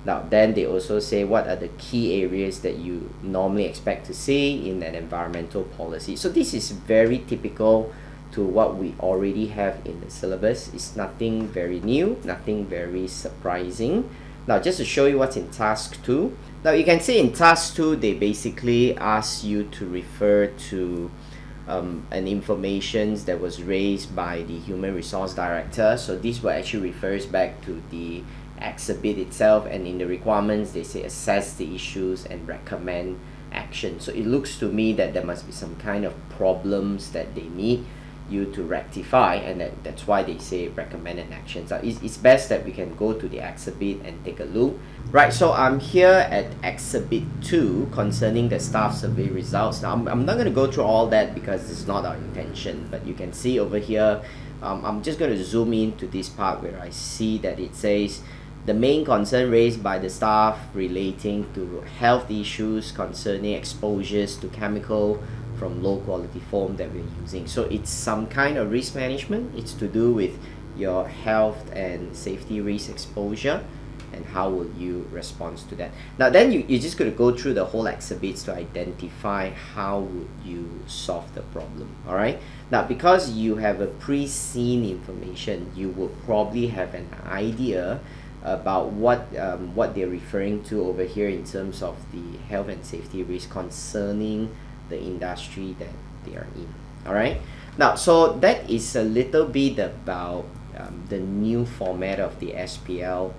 Now then they also say what are the key areas that you normally expect to see in an environmental policy. So this is very typical to what we already have in the syllabus. It's nothing very new, nothing very surprising. Now just to show you what's in task 2. Now you can see in task 2 they basically ask you to refer to an information that was raised by the Human Resource Director. So this will actually refers back to the exhibit itself, and in the requirements they say assess the issues and recommend action. So it looks to me that there must be some kind of problems that they need you to rectify, and that's why they say recommended actions. It's best that we can go to the exhibit and take a look. Right, so I'm here at exhibit 2 concerning the staff survey results. Now I'm not going to go through all that because it's not our intention, but you can see over here, I'm just going to zoom in to this part where I see that it says the main concern raised by the staff relating to health issues concerning exposures to chemical from low quality foam that we're using. So it's some kind of risk management. It's to do with your health and safety risk exposure, and how will you respond to that. Now then you're just going to go through the whole exhibits to identify how would you solve the problem. Alright, now because you have a pre-seen information, you will probably have an idea about what they're referring to over here in terms of the health and safety risk concerning the industry that they are in. Alright, now so that is a little bit about the new format of the SBL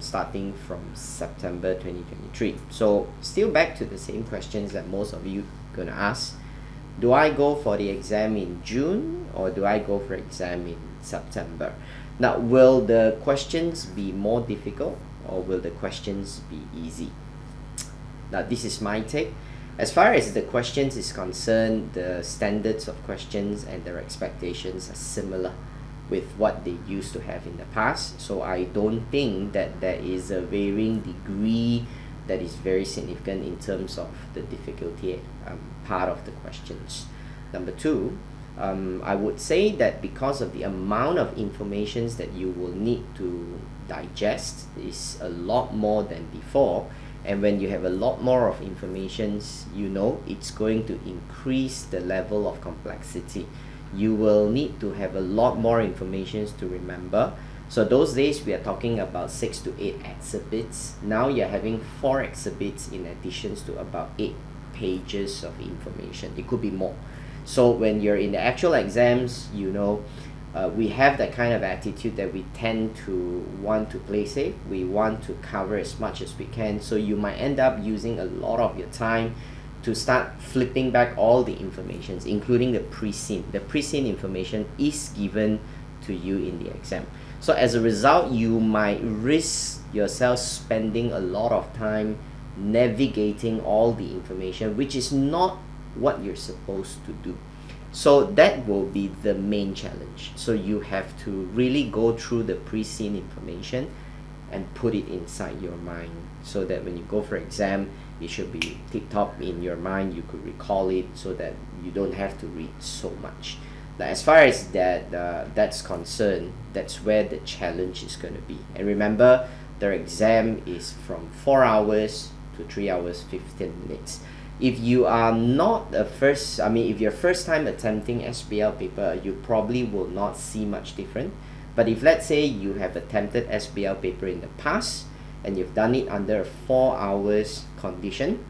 starting from September 2023. So still back to the same questions that most of you gonna ask. Do I go for the exam in June or do I go for exam in September? Now will the questions be more difficult or will the questions be easy? Now this is my take. As far as the questions is concerned, the standards of questions and their expectations are similar with what they used to have in the past. So I don't think that there is a varying degree that is very significant in terms of the difficulty part of the questions. Number 2, I would say that because of the amount of information that you will need to digest is a lot more than before, and when you have a lot more of information, you know it's going to increase the level of complexity. You will need to have a lot more information to remember. So those days we are talking about 6 to 8 exhibits. Now you're having 4 exhibits in addition to about 8 pages of information. It could be more. So when you're in the actual exams, you know, we have that kind of attitude that we tend to want to play safe. We want to cover as much as we can. So you might end up using a lot of your time to start flipping back all the information, including the pre-seen. The pre-seen information is given to you in the exam. So as a result, you might risk yourself spending a lot of time navigating all the information, which is not what you're supposed to do. So that will be the main challenge. So you have to really go through the pre-seen information and put it inside your mind so that when you go for exam, it should be tip-top in your mind. You could recall it so that you don't have to read so much. Now, as far as that's concerned, that's where the challenge is going to be. And remember, the exam is from 4 hours to 3 hours 15 minutes. If you are not if you're first time attempting SBL paper, you probably will not see much different. But if let's say you have attempted SBL paper in the past and you've done it under a 4 hours condition,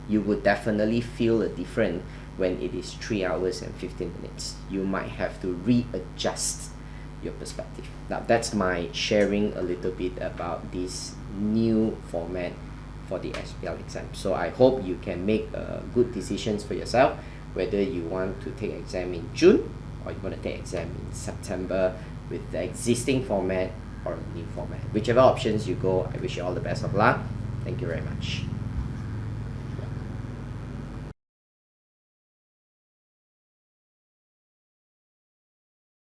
you would definitely feel a difference when it is 3 hours and 15 minutes. You might have to readjust your perspective. Now that's my sharing a little bit about this new format for the SBL exam. So I hope you can make good decisions for yourself, whether you want to take exam in June or you want to take exam in September with the existing format or a new format. Whichever options you go, I wish you all the best of luck. Thank you very much.